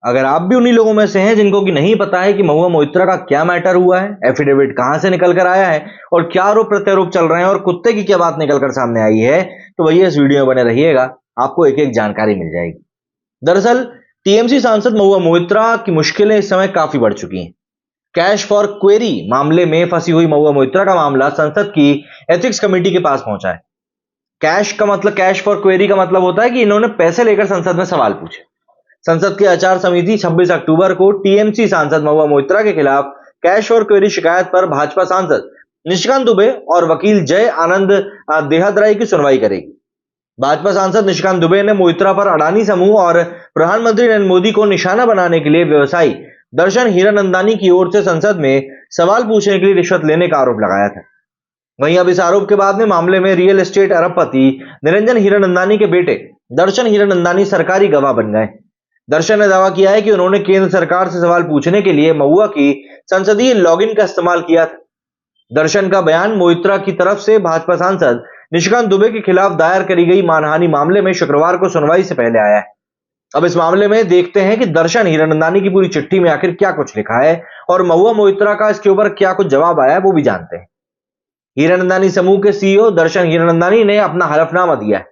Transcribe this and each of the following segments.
अगर आप भी उन्हीं लोगों में से हैं जिनको कि नहीं पता है कि महुआ मोइत्रा का क्या मैटर हुआ है, एफिडेविट कहां से निकल कर आया है और क्या आरोप प्रत्यारोप चल रहे हैं और कुत्ते की क्या बात निकल कर सामने आई है, तो वही इस वीडियो में बने रहिएगा, आपको एक एक जानकारी मिल जाएगी। दरअसल टीएमसी सांसद महुआ मोइत्रा की मुश्किलें इस समय काफी बढ़ चुकी हैं। कैश फॉर क्वेरी मामले में फंसी हुई महुआ मोइत्रा का मामला संसद की एथिक्स कमेटी के पास पहुंचा है। कैश फॉर क्वेरी का मतलब होता है कि इन्होंने पैसे लेकर संसद में सवाल पूछे। संसद की आचार समिति 26 अक्टूबर को टीएमसी सांसद महुआ मोइत्रा के खिलाफ कैश और क्वेरी शिकायत पर भाजपा सांसद निशिकांत दुबे और वकील जय आनंद देहादराई की सुनवाई करेगी। भाजपा सांसद निशिकांत दुबे ने मोइत्रा पर अडानी समूह और प्रधानमंत्री नरेंद्र मोदी को निशाना बनाने के लिए व्यवसायी दर्शन हीरानंदानी की ओर से संसद में सवाल पूछने के लिए रिश्वत लेने का आरोप लगाया था। वहीं अब इस आरोप के बाद में मामले में रियल एस्टेट अरबपति निरंजन हीरानंदानी के बेटे दर्शन हीरानंदानी सरकारी गवाह बन गए। दर्शन ने दावा किया है कि उन्होंने केंद्र सरकार से सवाल पूछने के लिए महुआ की संसदीय लॉगिन का इस्तेमाल किया था। दर्शन का बयान मोइत्रा की तरफ से भाजपा सांसद निशिकांत दुबे के खिलाफ दायर करी गई मानहानि मामले में शुक्रवार को सुनवाई से पहले आया है। अब इस मामले में देखते हैं कि दर्शन हीरानंदानी की पूरी चिट्ठी में आखिर क्या कुछ लिखा है और महुआ मोइत्रा का इसके ऊपर क्या कुछ जवाब आया है, वो भी जानते हैं। हीरानंदानी समूह के सीईओ दर्शन हीरानंदानी ने अपना हलफनामा दिया है।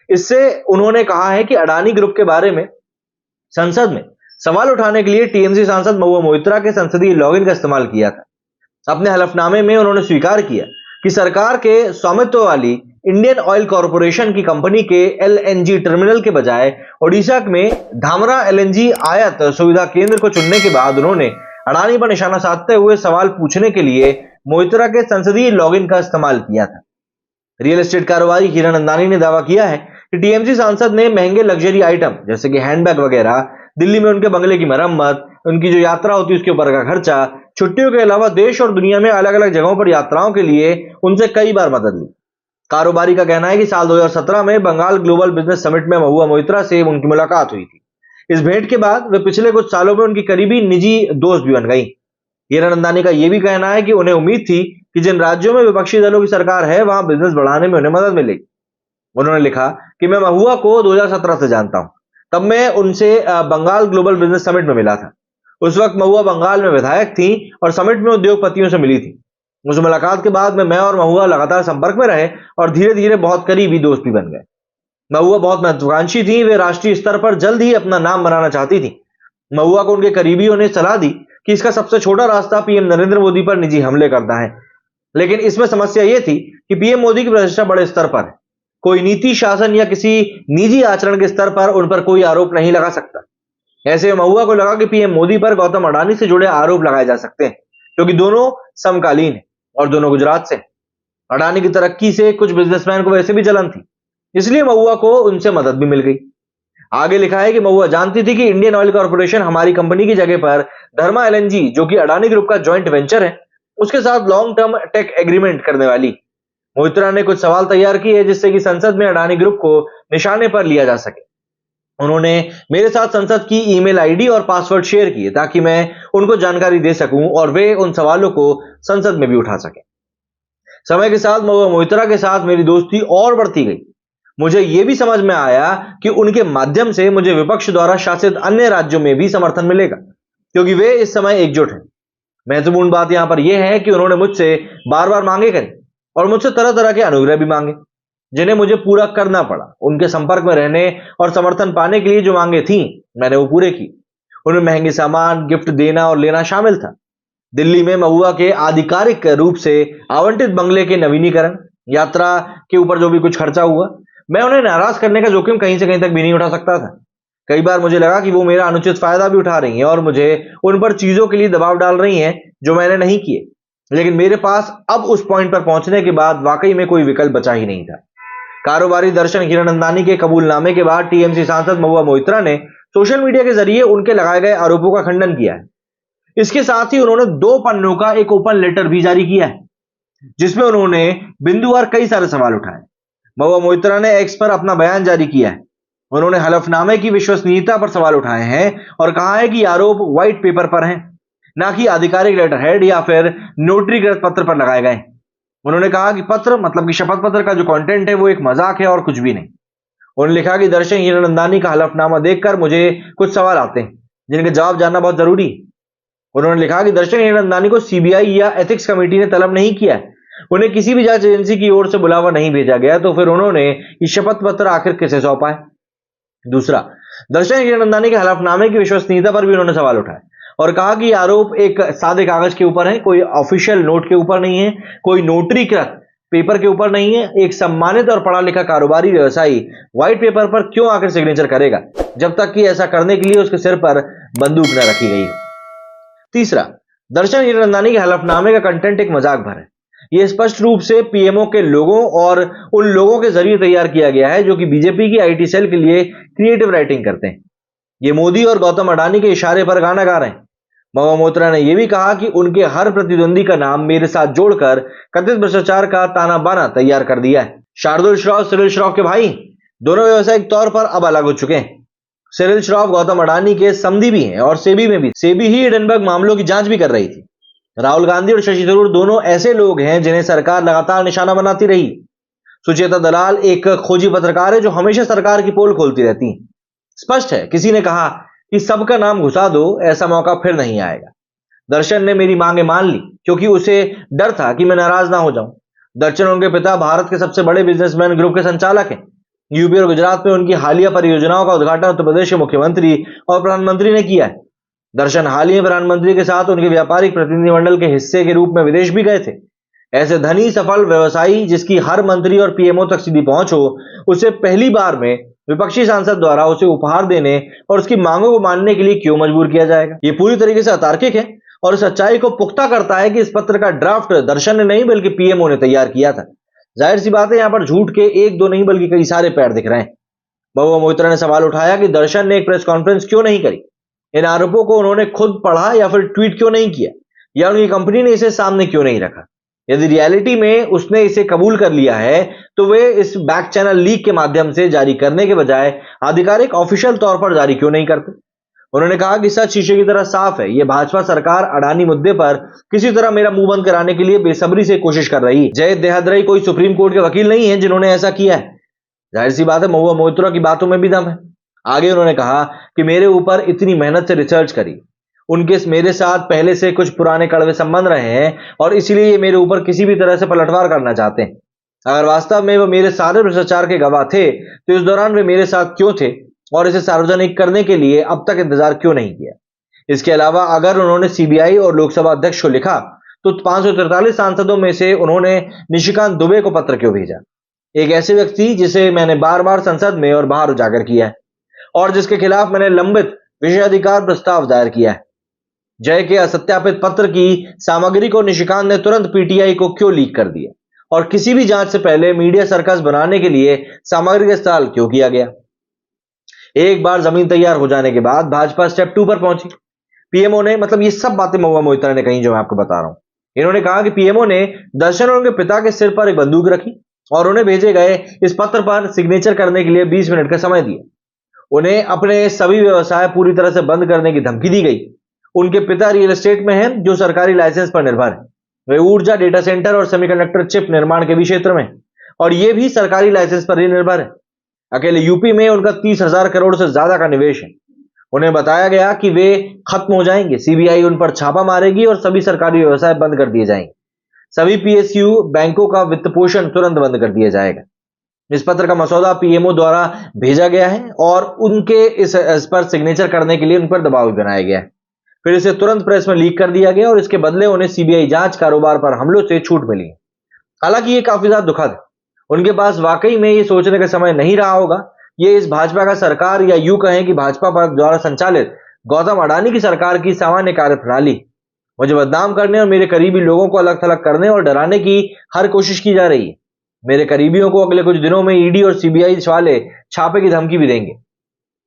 इससे उन्होंने कहा है कि अडानी ग्रुप के बारे में संसद में सवाल उठाने के लिए टीएमसी सांसद महुआ मोइत्रा के संसदीय लॉगिन का इस्तेमाल किया था। अपने हलफनामे में उन्होंने स्वीकार किया कि सरकार के स्वामित्व वाली इंडियन ऑयल कॉरपोरेशन की कंपनी के एलएनजी टर्मिनल के बजाय ओडिशा में धामरा एलएनजी आयात सुविधा केंद्र को चुनने के बाद उन्होंने अडानी पर निशाना साधते हुए सवाल पूछने के लिए मोइत्रा के संसदीय लॉगिन का इस्तेमाल किया था। रियल एस्टेट कारोबारी हीरानंदानी ने दावा किया है कि टीएमसी सांसद ने महंगे लग्जरी आइटम जैसे कि हैंडबैग वगैरह, दिल्ली में उनके बंगले की मरम्मत, उनकी जो यात्रा होती है उसके ऊपर का खर्चा, छुट्टियों के अलावा देश और दुनिया में अलग अलग जगहों पर यात्राओं के लिए उनसे कई बार मदद ली। कारोबारी का कहना है कि साल 2017 में बंगाल ग्लोबल बिजनेस समिट में महुआ मोइत्रा से उनकी मुलाकात हुई थी। इस भेंट के बाद वे पिछले कुछ सालों में उनकी करीबी निजी दोस्त भी बन गई। हीरानंदानी का यह भी कहना है कि उन्हें उम्मीद थी कि जिन राज्यों में विपक्षी दलों की सरकार है वहां बिजनेस बढ़ाने में उन्हें मदद मिलेगी। उन्होंने लिखा कि मैं महुआ को 2017 से जानता हूं, तब मैं उनसे बंगाल ग्लोबल बिजनेस समिट में मिला था। उस वक्त महुआ बंगाल में विधायक थी और समिट में उद्योगपतियों से मिली थी। उस मुलाकात के बाद में मैं और महुआ लगातार संपर्क में रहे और धीरे धीरे बहुत करीबी दोस्त भी बन गए। महुआ बहुत महत्वाकांक्षी थी, वे राष्ट्रीय स्तर पर जल्द ही अपना नाम बनाना चाहती थी। महुआ को उनके करीबियों ने सलाह दी कि इसका सबसे छोटा रास्ता पीएम नरेंद्र मोदी पर निजी हमले करना है, लेकिन इसमें समस्या यह थी कि पीएम मोदी की प्रतिष्ठा बड़े स्तर पर है। कोई नीति शासन या किसी निजी आचरण के स्तर पर उन पर कोई आरोप नहीं लगा सकता। ऐसे में महुआ को लगा कि पीएम मोदी पर गौतम अडानी से जुड़े आरोप लगाए जा सकते हैं, क्योंकि दोनों समकालीन हैं और दोनों गुजरात से। अडानी की तरक्की से कुछ बिजनेसमैन को वैसे भी जलन थी, इसलिए महुआ को उनसे मदद भी मिल गई। आगे लिखा है कि महुआ जानती थी कि इंडियन ऑयल कॉरपोरेशन हमारी कंपनी की जगह पर धर्मा एलएनजी, जो कि अडानी ग्रुप का जॉइंट वेंचर है, उसके साथ लॉन्ग टर्म टेक एग्रीमेंट करने वाली। मोइत्रा ने कुछ सवाल तैयार किए जिससे कि संसद में अडानी ग्रुप को निशाने पर लिया जा सके। उन्होंने मेरे साथ संसद की ईमेल आईडी और पासवर्ड शेयर किए ताकि मैं उनको जानकारी दे सकूं और वे उन सवालों को संसद में भी उठा सके। समय के साथ महुआ मोइत्रा के साथ मेरी दोस्ती और बढ़ती गई। मुझे यह भी समझ में आया कि उनके माध्यम से मुझे विपक्ष द्वारा शासित अन्य राज्यों में भी समर्थन मिलेगा, क्योंकि वे इस समय एकजुट हैं। महत्वपूर्ण बात यहां पर यह है कि उन्होंने मुझसे बार बार मांगे करी और मुझसे तरह तरह के अनुग्रह भी मांगे, जिन्हें मुझे पूरा करना पड़ा। उनके संपर्क में रहने और समर्थन पाने के लिए जो मांगे थी, मैंने वो पूरे की। उनमें महंगे सामान, गिफ्ट देना और लेना शामिल था। दिल्ली में महुआ के आधिकारिक रूप से आवंटित बंगले के नवीनीकरण, यात्रा के ऊपर जो भी कुछ खर्चा हुआ, मैं उन्हें नाराज करने का जोखिम कहीं से कहीं तक भी नहीं उठा सकता था। कई बार मुझे लगा कि वो मेरा अनुचित फायदा भी उठा रही हैं और मुझे उन पर चीजों के लिए दबाव डाल रही हैं जो मैंने नहीं किए। लेकिन मेरे पास अब उस पॉइंट पर पहुंचने के बाद वाकई में कोई विकल्प बचा ही नहीं था। कारोबारी दर्शन हीरानंदानी के कबूलनामे के बाद टीएमसी सांसद महुआ मोइत्रा ने सोशल मीडिया के जरिए उनके लगाए गए आरोपों का खंडन किया है। इसके साथ ही उन्होंने 2 पन्नों का एक ओपन लेटर भी जारी किया है, जिसमें उन्होंने बिंदुवार कई सारे सवाल उठाए। महुआ मोइत्रा ने एक्स पर अपना बयान जारी किया है। उन्होंने हलफनामे की विश्वसनीयता पर सवाल उठाए हैं और कहा है कि आरोप व्हाइट पेपर पर हैं, ना कि आधिकारिक लेटर हेड या फिर नोटरीकृत पत्र पर लगाए गए। उन्होंने कहा कि पत्र मतलब कि शपथ पत्र का जो कंटेंट है वो एक मजाक है और कुछ भी नहीं। उन्होंने लिखा कि दर्शन हीरानंदानी का हलफनामा देखकर मुझे कुछ सवाल आते हैं। जिनका जवाब जानना बहुत जरूरी है। उन्होंने लिखा कि दर्शन हिरनंदानी को सीबीआई या एथिक्स कमेटी ने तलब नहीं किया है, उन्हें किसी भी जांच एजेंसी की ओर से बुलावा नहीं भेजा गया, तो फिर उन्होंने ये शपथ पत्र आखिर किसे सौंपा है? दूसरा, दर्शन हिरनंदानी के हलफनामे की विश्वसनीयता पर भी उन्होंने सवाल उठाए और कहा कि आरोप एक सादे कागज के ऊपर है, कोई ऑफिशियल नोट के ऊपर नहीं है, कोई नोटरीकृत पेपर के ऊपर नहीं है। एक सम्मानित और पढ़ा लिखा कारोबारी व्यवसायी व्हाइट पेपर पर क्यों आकर सिग्नेचर करेगा, जब तक कि ऐसा करने के लिए उसके सिर पर बंदूक न रखी गई हो। तीसरा, दर्शन हिरनंदानी के हलफनामे का कंटेंट एक मजाक भर है। यह स्पष्ट रूप से पीएमओ के लोगों और उन लोगों के जरिए तैयार किया गया है जो कि बीजेपी की आईटी सेल के लिए क्रिएटिव राइटिंग करते हैं। ये मोदी और गौतम अडानी के इशारे पर गाना गा रहे हैं। महबूबा मोइत्रा ने यह भी कहा कि उनके हर प्रतिद्वंदी का नाम मेरे साथ जोड़कर कथित भ्रष्टाचार का ताना बाना तैयार कर दिया है। शार्दुल श्रॉफ सिरिल श्रॉफ के भाई दोनों व्यावसायिक तौर पर अब अलग हो चुके हैं। सिरिल श्रॉफ गौतम अडानी के समधी भी हैं और सेबी में भी सेबी ही हिडनबर्ग मामलों की जांच भी कर रही थी। राहुल गांधी और शशि थरूर दोनों ऐसे लोग हैं जिन्हें सरकार लगातार निशाना बनाती रही। सुचेता दलाल एक खोजी पत्रकार है जो हमेशा सरकार की पोल खोलती रहती है। स्पष्ट है, किसी ने कहा कि सबका नाम घुसा दो, ऐसा मौका फिर नहीं आएगा। दर्शन ने मेरी मांगे मान ली क्योंकि उसे डर था कि मैं नाराज ना हो जाऊं। दर्शन उनके पिता भारत के सबसे बड़े बिजनेसमैन ग्रुप के संचालक हैं। यूपी और गुजरात में उनकी हालिया परियोजनाओं का उद्घाटन उत्तर प्रदेश के मुख्यमंत्री और प्रधानमंत्री ने किया है। दर्शन हाल ही में प्रधानमंत्री के साथ उनके व्यापारिक प्रतिनिधिमंडल के हिस्से के रूप में विदेश भी गए थे। ऐसे धनी सफल व्यवसायी जिसकी हर मंत्री और पीएमओ तक सीधी पहुंच हो, उसे पहली बार में विपक्षी सांसद द्वारा उसे उपहार देने और उसकी मांगों को मानने के लिए क्यों मजबूर किया जाएगा? ये पूरी तरीके से अतार्किक है और इस सच्चाई को पुख्ता करता है कि इस पत्र का ड्राफ्ट दर्शन ने नहीं बल्कि पीएमओ ने तैयार किया था। जाहिर सी बात है, यहां पर झूठ के एक दो नहीं बल्कि कई सारे पैर दिख रहे हैं। महबूबा मोइत्रा ने सवाल उठाया कि दर्शन ने एक प्रेस कॉन्फ्रेंस क्यों नहीं करी, इन आरोपों को उन्होंने खुद पढ़ा या फिर ट्वीट क्यों नहीं किया, या उनकी कंपनी ने इसे सामने क्यों नहीं रखा। यदि रियलिटी में उसने इसे कबूल कर लिया है तो वे इस बैक चैनल लीक के माध्यम से जारी करने के बजाय आधिकारिक ऑफिशियल तौर पर जारी क्यों नहीं करते। उन्होंने कहा कि सच शीशे की तरह साफ है, यह भाजपा सरकार अडानी मुद्दे पर किसी तरह मेरा मुंह बंद कराने के लिए बेसब्री से कोशिश कर रही है। जय देहाद्री कोई सुप्रीम कोर्ट के वकील नहीं है जिन्होंने ऐसा किया है। जाहिर सी बात है, महबूबा मोइत्रा की बातों में भी दम है। आगे उन्होंने कहा कि मेरे ऊपर इतनी मेहनत से रिसर्च करी, उनके मेरे साथ पहले से कुछ पुराने कड़वे संबंध रहे हैं और इसलिए ये मेरे ऊपर किसी भी तरह से पलटवार करना चाहते हैं। अगर वास्तव में वो मेरे सारे भ्रष्टाचार के गवाह थे तो इस दौरान वे मेरे साथ क्यों थे और इसे सार्वजनिक करने के लिए अब तक इंतजार क्यों नहीं किया। इसके अलावा अगर उन्होंने सीबीआई और लोकसभा अध्यक्ष को लिखा तो 543 सांसदों में से उन्होंने निशिकांत दुबे को पत्र क्यों भेजा, एक ऐसे व्यक्ति जिसे मैंने बार बार संसद में और बाहर उजागर किया है और जिसके खिलाफ मैंने लंबित विशेषाधिकार प्रस्ताव दायर किया है। जय के असत्यापित पत्र की सामग्री को निशिकांत ने तुरंत पीटीआई को क्यों लीक कर दिया और किसी भी जांच से पहले मीडिया सर्कस बनाने के लिए सामग्री का इस्तेमाल क्यों किया गया। एक बार जमीन तैयार हो जाने के बाद भाजपा स्टेप 2 पर पहुंची। पीएमओ ने, मतलब ये सब बातें महबूबा मोइत्रा ने कही जो मैं आपको बता रहा हूं। इन्होंने कहा कि पीएमओ ने दर्शन और उनके पिता के सिर पर एक बंदूक रखी और उन्हें भेजे गए इस पत्र पर सिग्नेचर करने के लिए 20 मिनट का समय दिया। उन्हें अपने सभी व्यवसाय पूरी तरह से बंद करने की धमकी दी गई। उनके पिता रियल एस्टेट में हैं जो सरकारी लाइसेंस पर निर्भर है। वे ऊर्जा, डेटा सेंटर और सेमीकंडक्टर चिप निर्माण के भी क्षेत्र में और ये भी सरकारी लाइसेंस पर ही निर्भर है। अकेले यूपी में उनका 30,000 करोड़ से ज्यादा का निवेश है। उन्हें बताया गया कि वे खत्म हो जाएंगे, सीबीआई उन पर छापा मारेगी और सभी सरकारी व्यवसाय बंद कर दिए जाएंगे। सभी पीएसयू बैंकों का वित्त पोषण तुरंत बंद कर दिया जाएगा। इस पत्र का मसौदा पीएमओ द्वारा भेजा गया है और उनके इस पर सिग्नेचर करने के लिए उन पर दबाव भी बनाया गया है। फिर इसे तुरंत प्रेस में लीक कर दिया गया और इसके बदले उन्हें सीबीआई जांच कारोबार पर हमलों से छूट मिली। हालांकि ये काफी ज्यादा दुखद है। उनके पास वाकई में ये सोचने का समय नहीं रहा होगा। ये इस भाजपा का सरकार या यूं कहें कि भाजपा द्वारा संचालित गौतम अडानी की सरकार की सामान्य कार्यप्रणाली। मुझे बदनाम करने और मेरे करीबी लोगों को अलग थलग करने और डराने की हर कोशिश की जा रही है। मेरे करीबियों को अगले कुछ दिनों में ईडी और सीबीआई वाले छापे की धमकी भी देंगे।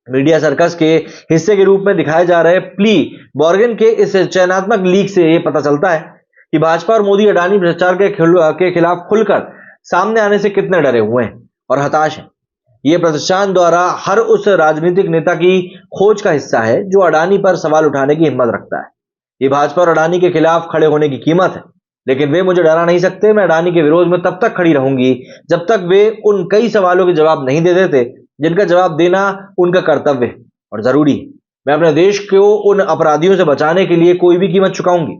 मीडिया सर्कस के हिस्से के रूप में दिखाए जा रहे प्ली बॉर्गन के इस चयनात्मक लीक से यह पता चलता है कि भाजपा और मोदी अडानी भ्रष्टाचार के खिलाफ खुलकर सामने आने से कितने डरे हुए हैं और हताश हैं। यह प्रतिष्ठान द्वारा हर उस राजनीतिक नेता की खोज का हिस्सा है जो अडानी पर सवाल उठाने की हिम्मत रखता है। ये भाजपा और अडानी के खिलाफ खड़े होने की कीमत है, लेकिन वे मुझे डरा नहीं सकते। मैं अडानी के विरोध में तब तक खड़ी रहूंगी जब तक वे उन कई सवालों के जवाब नहीं दे देते जिनका जवाब देना उनका कर्तव्य है और जरूरी है। मैं अपने देश को उन अपराधियों से बचाने के लिए कोई भी कीमत चुकाऊंगी।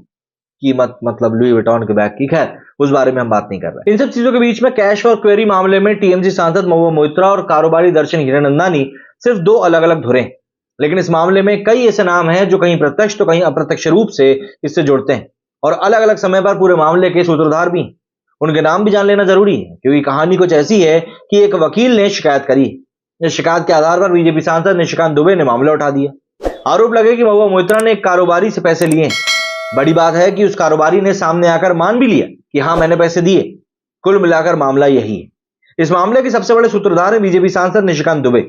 कीमत मतलब लुई विटॉन के बैग की, खैर उस बारे में हम बात नहीं कर रहे। इन सब चीजों के बीच में कैश फॉर क्वेरी मामले में टीएमसी सांसद महुआ मोइत्रा और कारोबारी दर्शन हीरानंदानी सिर्फ दो अलग अलग धुरे हैं, लेकिन इस मामले में कई ऐसे नाम हैं जो कहीं प्रत्यक्ष तो कहीं अप्रत्यक्ष रूप से इससे जुड़ते हैं और अलग अलग समय पर पूरे मामले के सूत्रधार भी हैं। उनके नाम भी जान लेना जरूरी है, क्योंकि कहानी कुछ ऐसी है कि एक वकील ने शिकायत करी। इस शिकायत के आधार पर बीजेपी सांसद निशिकांत दुबे ने मामला उठा दिया। आरोप लगे कि महुआ मोइत्रा ने एक कारोबारी से पैसे लिए। बड़ी बात है कि उस कारोबारी ने सामने आकर मान भी लिया कि हाँ मैंने पैसे दिए। कुल मिलाकर मामला यही है। इस मामले के सबसे बड़े सूत्रधार है बीजेपी सांसद निशिकांत दुबे।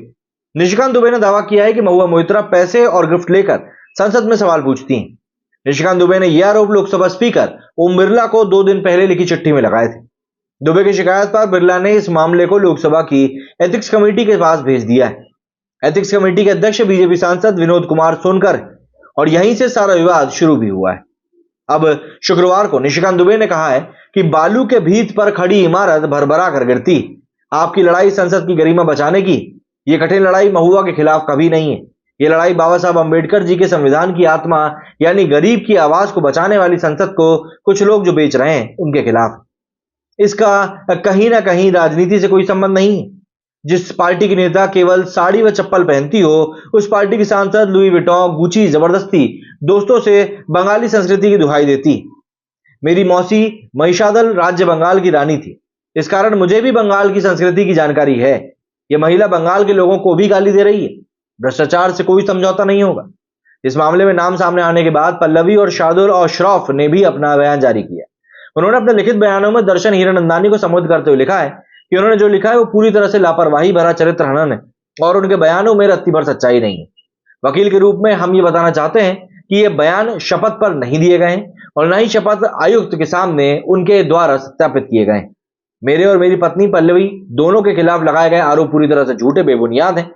निशिकांत दुबे ने दावा किया है कि महुआ मोइत्रा पैसे और गिफ्ट लेकर संसद में सवाल पूछती हैं। निशिकांत दुबे ने यह आरोप लोकसभा स्पीकर ओम बिरला को 2 दिन पहले लिखी चिट्ठी में लगाए थे। दुबे की शिकायत पर बिरला ने इस मामले को लोकसभा की एथिक्स कमेटी के पास भेज दिया है। एथिक्स कमेटी के अध्यक्ष बीजेपी सांसद विनोद कुमार सोनकर और यहीं से सारा विवाद शुरू भी हुआ है। अब शुक्रवार को निशिकांत दुबे ने कहा है कि बालू के भीत पर खड़ी इमारत भरभरा कर गिरती। आपकी लड़ाई संसद की गरिमा बचाने की, ये कठिन लड़ाई महुआ के खिलाफ कभी नहीं है। ये लड़ाई बाबा साहब अंबेडकर जी के संविधान की आत्मा यानी गरीब की आवाज को बचाने वाली संसद को कुछ लोग जो बेच रहे हैं उनके खिलाफ। इसका कहीं ना कहीं राजनीति से कोई संबंध नहीं है। जिस पार्टी की नेता केवल साड़ी व चप्पल पहनती हो, उस पार्टी की सांसद लुई विटॉन, गुची जबरदस्ती दोस्तों से बंगाली संस्कृति की दुहाई देती। मेरी मौसी महिषादल राज्य बंगाल की रानी थी, इस कारण मुझे भी बंगाल की संस्कृति की जानकारी है। यह महिला बंगाल के लोगों को भी गाली दे रही है। भ्रष्टाचार से कोई समझौता नहीं होगा। इस मामले में नाम सामने आने के बाद पल्लवी और शार्दुल और श्रॉफ ने भी अपना बयान जारी किया। उन्होंने अपने लिखित बयानों में दर्शन हीरानंदानी को संबोधित करते हुए लिखा है कि उन्होंने जो लिखा है वो पूरी तरह से लापरवाही भरा चरित्र हनन है और उनके बयानों में रत्ती भर सच्चाई नहीं है। वकील के रूप में हम ये बताना चाहते हैं कि ये बयान शपथ पर नहीं दिए गए हैं और न ही शपथ आयुक्त के सामने उनके द्वारा सत्यापित किए गए। मेरे और मेरी पत्नी पल्लवी दोनों के खिलाफ लगाए गए आरोप पूरी तरह से झूठे बेबुनियाद हैं।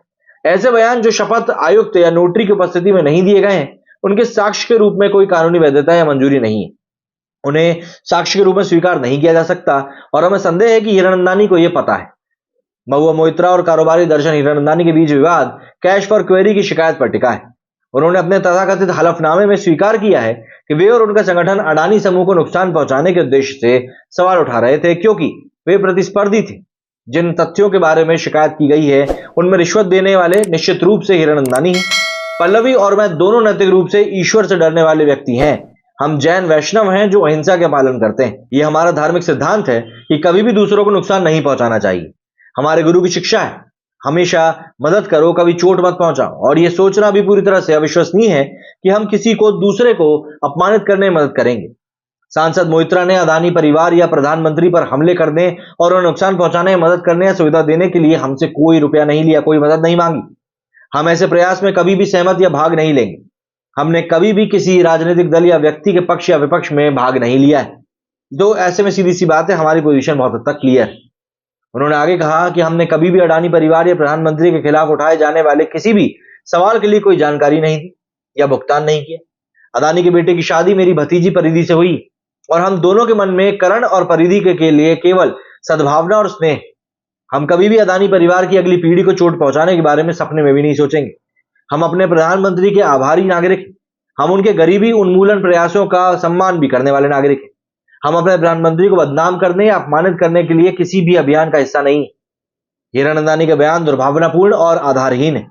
ऐसे बयान जो शपथ आयुक्त या नोटरी की उपस्थिति में नहीं दिए गए हैं, उनके साक्ष्य के रूप में कोई कानूनी वैधता या मंजूरी नहीं है। उन्हें साक्ष्य के रूप में स्वीकार नहीं किया जा सकता और हमें संदेह है कि हीरानंदानी को यह पता है। महुआ मोइत्रा और कारोबारी दर्शन हीरानंदानी के बीच विवाद कैश फॉर क्वेरी की शिकायत पर टिका है। उन्होंने अपने तथाकथित हलफनामे में स्वीकार किया है कि वे और उनका संगठन अडानी समूह को नुकसान पहुंचाने के उद्देश्य से सवाल उठा रहे थे, क्योंकि वे प्रतिस्पर्धी थे। जिन तथ्यों के बारे में शिकायत की गई है उनमें रिश्वत देने वाले निश्चित रूप से हीरानंदानी है। पल्लवी और मैं दोनों नैतिक रूप से ईश्वर से डरने वाले व्यक्ति हैं। हम जैन वैष्णव हैं जो अहिंसा के पालन करते हैं। यह हमारा धार्मिक सिद्धांत है कि कभी भी दूसरों को नुकसान नहीं पहुंचाना चाहिए। हमारे गुरु की शिक्षा है, हमेशा मदद करो, कभी चोट मत पहुंचाओ। और यह सोचना भी पूरी तरह से अविश्वसनीय है कि हम किसी को दूसरे को अपमानित करने में मदद करेंगे। सांसद मोइत्रा ने अदानी परिवार या प्रधानमंत्री पर हमले करने और उन्हें नुकसान पहुंचाने में मदद करने या सुविधा देने के लिए हमसे कोई रुपया नहीं लिया, कोई मदद नहीं मांगी। हम ऐसे प्रयास में कभी भी सहमत या भाग नहीं लेंगे। हमने कभी भी किसी राजनीतिक दल या व्यक्ति के पक्ष या विपक्ष में भाग नहीं लिया है। तो ऐसे में सीधी सी बात है, हमारी पोजीशन बहुत हद तक क्लियर है। उन्होंने आगे कहा कि हमने कभी भी अडानी परिवार या प्रधानमंत्री के खिलाफ उठाए जाने वाले किसी भी सवाल के लिए कोई जानकारी नहीं दी या भुगतान नहीं किया। अदानी के बेटे की शादी मेरी भतीजी परिधि से हुई और हम दोनों के मन में करण और परिधि के लिए केवल सद्भावना और स्नेह। हम कभी भी अदानी परिवार की अगली पीढ़ी को चोट पहुंचाने के बारे में सपने में भी नहीं सोचेंगे। हम अपने प्रधानमंत्री के आभारी नागरिक हैं। हम उनके गरीबी उन्मूलन प्रयासों का सम्मान भी करने वाले नागरिक हैं। हम अपने प्रधानमंत्री को बदनाम करने या अपमानित करने के लिए किसी भी अभियान का हिस्सा नहीं है। हीरानंदानी का बयान दुर्भावनापूर्ण और आधारहीन है।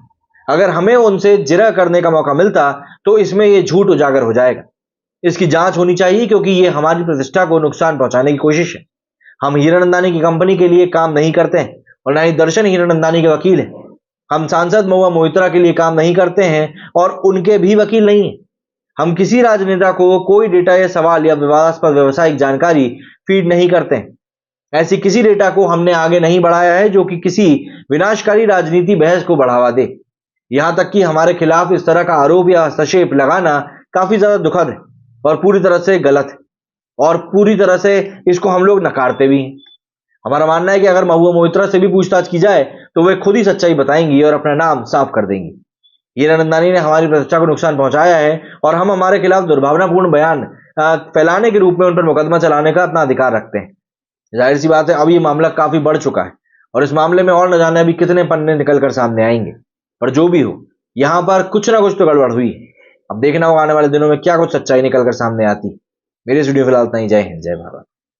अगर हमें उनसे जिरह करने का मौका मिलता तो इसमें यह झूठ उजागर हो जाएगा। इसकी जांच होनी चाहिए, क्योंकि यह हमारी प्रतिष्ठा को नुकसान पहुंचाने की कोशिश है। हम हीरानंदानी की कंपनी के लिए काम नहीं करते हैं और न ही दर्शन हीरानंदानी के वकील हैं। हम सांसद महुआ मोइत्रा के लिए काम नहीं करते हैं और उनके भी वकील नहीं हैं। हम किसी राजनेता को कोई डेटा या सवाल या विवादास्पद व्यवसायिक जानकारी फीड नहीं करते हैं। ऐसी किसी डेटा को हमने आगे नहीं बढ़ाया है जो कि किसी विनाशकारी राजनीति बहस को बढ़ावा दे। यहां तक कि हमारे खिलाफ इस तरह का आरोप या हस्तक्षेप लगाना काफी ज्यादा दुखद है और पूरी तरह से गलत है और पूरी तरह से इसको हम लोग नकारते भी हैं। हमारा मानना है कि अगर महुआ मोइत्रा से भी पूछताछ की जाए तो वे खुद ही सच्चाई बताएंगी और अपना नाम साफ कर देंगी। हीरानंदानी ने हमारी प्रतिष्ठा को नुकसान पहुंचाया है और हम हमारे खिलाफ दुर्भावनापूर्ण बयान फैलाने के रूप में उन पर मुकदमा चलाने का अपना अधिकार रखते हैं। जाहिर सी बात है, अब ये मामला काफी बढ़ चुका है और इस मामले में और न जाने अभी कितने पन्ने निकल कर सामने आएंगे। पर जो भी हो, यहां पर कुछ ना कुछ तो गड़बड़ हुई। अब देखना होगा आने वाले दिनों में क्या कुछ सच्चाई निकल कर सामने आती। मेरी इस वीडियो फिलहाल इतना ही। जय हिंद, जय भारत।